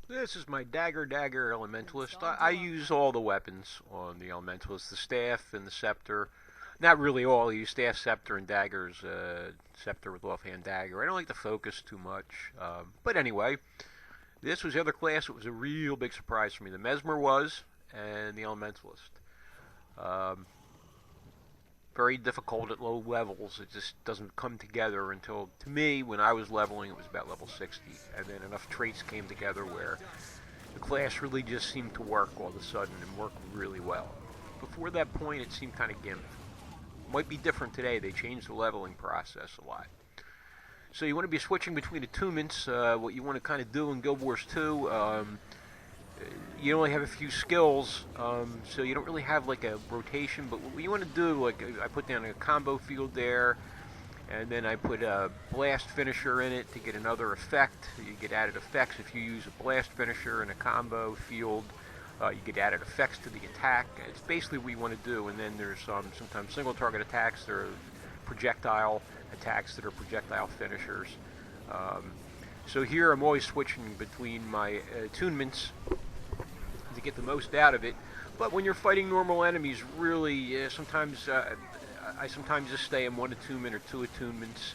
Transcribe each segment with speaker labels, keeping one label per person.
Speaker 1: This is my dagger elementalist. I use all the weapons on the elementalist, the staff and the scepter. Not really all. I use staff, scepter, and daggers. Scepter with offhand dagger. I don't like to focus too much. But anyway, this was the other class. It was a real big surprise for me. The mesmer was, and the elementalist. Um, Very difficult at low levels. It just doesn't come together until, to me, when I was leveling, it was about level 60. And then enough traits came together where the class really just seemed to work all of a sudden and work really well. Before that point, it seemed kind of gimmick. Might be different today. They changed the leveling process a lot. So you want to be switching between attunements. What you want to kind of do in Guild Wars 2, you only have a few skills, so you don't really have like a rotation. But what you want to do, like I put down a combo field there, and then I put a blast finisher in it to get another effect. You get added effects if you use a blast finisher in a combo field. You get added effects to the attack. It's basically what you want to do. And then there's sometimes single target attacks. There are projectile attacks that are projectile finishers. So here I'm always switching between my attunements to get the most out of it. But when you're fighting normal enemies, really, sometimes I sometimes just stay in one attunement or two attunements.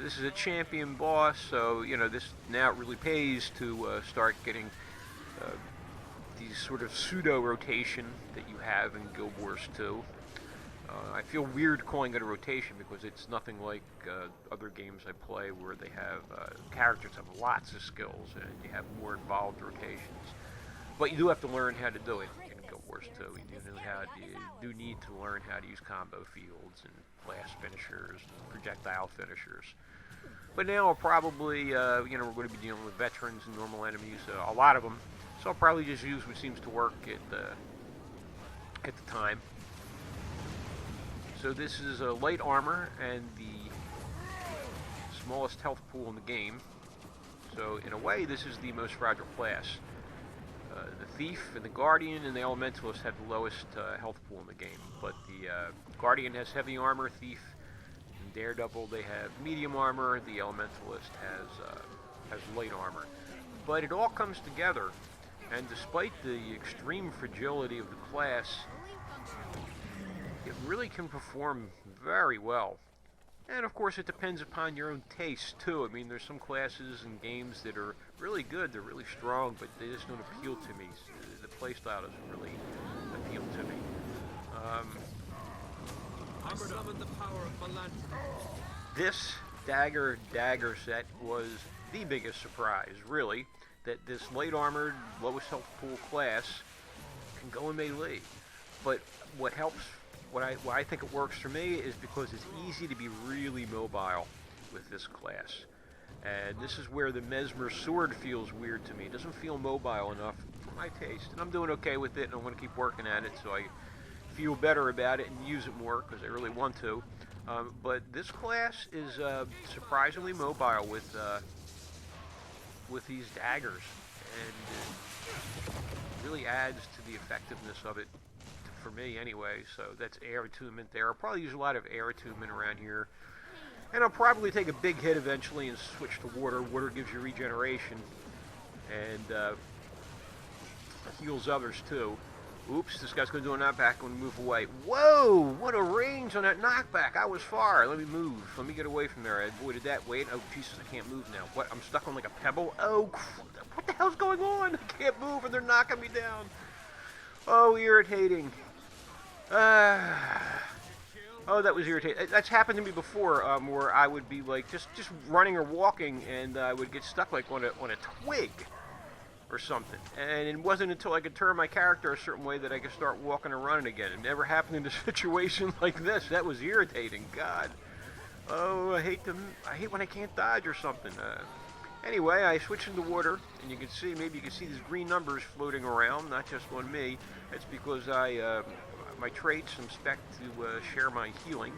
Speaker 1: This is a champion boss, so this now it really pays to start getting these sort of pseudo rotation that you have in Guild Wars 2. I feel weird calling it a rotation because it's nothing like other games I play where they have characters have lots of skills and you have more involved rotations. But you do have to learn how to do it in Guild Wars 2. You do need to learn how to use combo fields and blast finishers and projectile finishers. But now I'll probably, we're going to be dealing with veterans and normal enemies, a lot of them. So I'll probably just use what seems to work at the time. So this is a light armor and the smallest health pool in the game. So in a way, this is the most fragile class. The Thief and the Guardian and the Elementalist have the lowest health pool in the game. But the Guardian has heavy armor, Thief and Daredevil, they have medium armor, the Elementalist has light armor. But it all comes together, and despite the extreme fragility of the class, it really can perform very well. And of course it depends upon your own taste too. I mean, there's some classes and games that are really good, they're really strong, but they just don't appeal to me. The playstyle doesn't really appeal to me. This dagger set was the biggest surprise, really, that this light armored, lowest health pool class can go in melee. But what helps, why I think it works for me is because it's easy to be really mobile with this class. And this is where the Mesmer sword feels weird to me. It doesn't feel mobile enough for my taste. And I'm doing okay with it, and I want to keep working at it so I feel better about it and use it more because I really want to. But this class is surprisingly mobile with these daggers, and it really adds to the effectiveness of it. For me anyway, so that's air attunement there. I'll probably use a lot of air attunement around here. And I'll probably take a big hit eventually and switch to water. Water gives you regeneration and heals others too. Oops, this guy's going to do a knockback. I'm going to move away. Whoa, what a range on that knockback. I was far. Let me move. Let me get away from there. I avoided that. Wait, oh Jesus, I can't move now. What, I'm stuck on like a pebble? Oh, what the hell's going on? I can't move and they're knocking me down. Oh, irritating. Oh, that was irritating. That's happened to me before, where I would be like just running or walking, and I would get stuck like on a twig or something. And it wasn't until I could turn my character a certain way that I could start walking or running again. It never happened in a situation like this. That was irritating. God. Oh, I hate when I can't dodge or something. Anyway, I switched into water, and you can see, maybe you can see these green numbers floating around, not just on me. It's because my traits I'm spec to share my healing,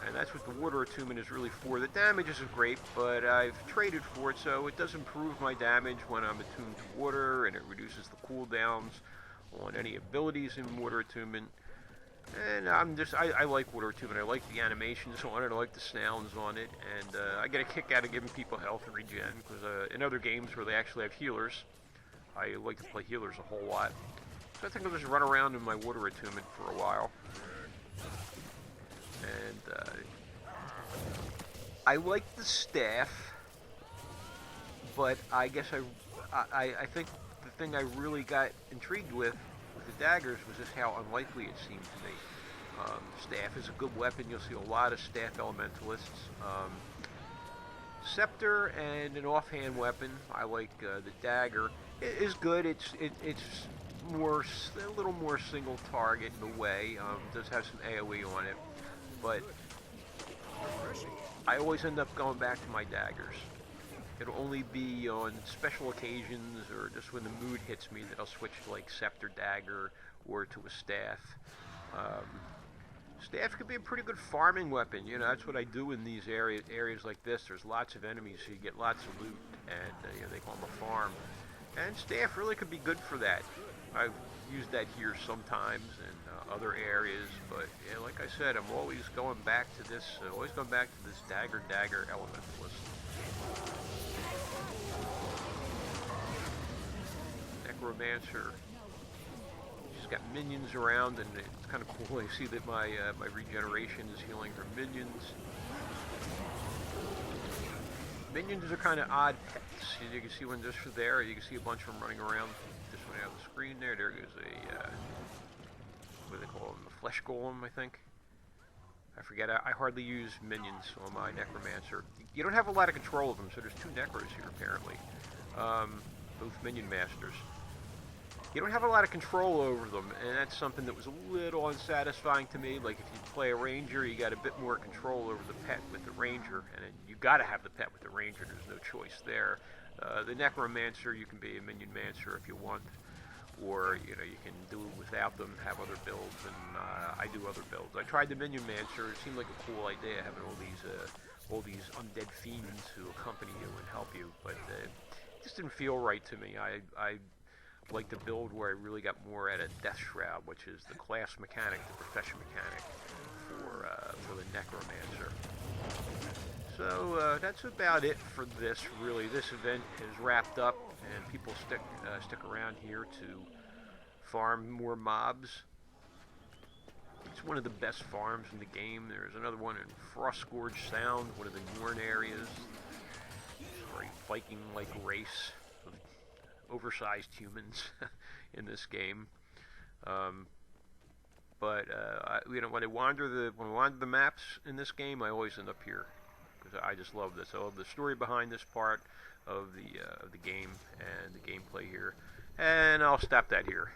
Speaker 1: and that's what the water attunement is really for. The damage isn't great, but I've traded for it, so it does improve my damage when I'm attuned to water, and it reduces the cooldowns on any abilities in water attunement. And I like water attunement. I like the animations on it, I like the sounds on it, and I get a kick out of giving people health and regen, because in other games where they actually have healers, I like to play healers a whole lot. So I think I'll just run around in my water attunement for a while. And I like the staff, but I guess I think the thing I really got intrigued with the daggers was just how unlikely it seemed to me. Staff is a good weapon. You'll see a lot of staff elementalists. Scepter and an offhand weapon. I like the dagger. It is good. It's more a little more single target in a way. Does have some AOE on it, but I always end up going back to my daggers. It'll only be on special occasions or just when the mood hits me that I'll switch to like scepter, dagger, or to a staff. Staff could be a pretty good farming weapon. You know, that's what I do in these areas like this. There's lots of enemies, so you get lots of loot, and you know, they call them a farm. And staff really could be good for that. I've used that here sometimes in other areas, but yeah, like I said, I'm always going back to this. Dagger elementalist. Necromancer. She's got minions around, and it's kind of cool. You see that my regeneration is healing her minions. Minions are kind of odd pets. You can see one just for there. You can see a bunch of them running around. This one out of the screen there. There goes a what do they call them? A flesh golem, I think. I forget. I hardly use minions on my necromancer. You don't have a lot of control of them, so there's two necros here apparently. Both minion masters. You don't have a lot of control over them, and that's something that was a little unsatisfying to me. Like if you play a ranger, you got a bit more control over the pet with the ranger, and you got to have the pet with the ranger. There's no choice there. The necromancer, you can be a minion mancer if you want, or you know you can do it without them, have other builds, and I do other builds. I tried the minion mancer. It seemed like a cool idea having all these undead fiends who accompany you and help you, but it just didn't feel right to me. I like the build where I really got more at a Death Shroud, which is the class mechanic, the profession mechanic for the necromancer. So that's about it for this. Really, this event is wrapped up, and people stick around here to farm more mobs. It's one of the best farms in the game. There's another one in Frostgorge Sound, one of the Norn areas. It's a very Viking-like race of oversized humans in this game. You know, when I wander the maps in this game, I always end up here because I just love this. I love the story behind this part of the game and the gameplay here. And I'll stop that here.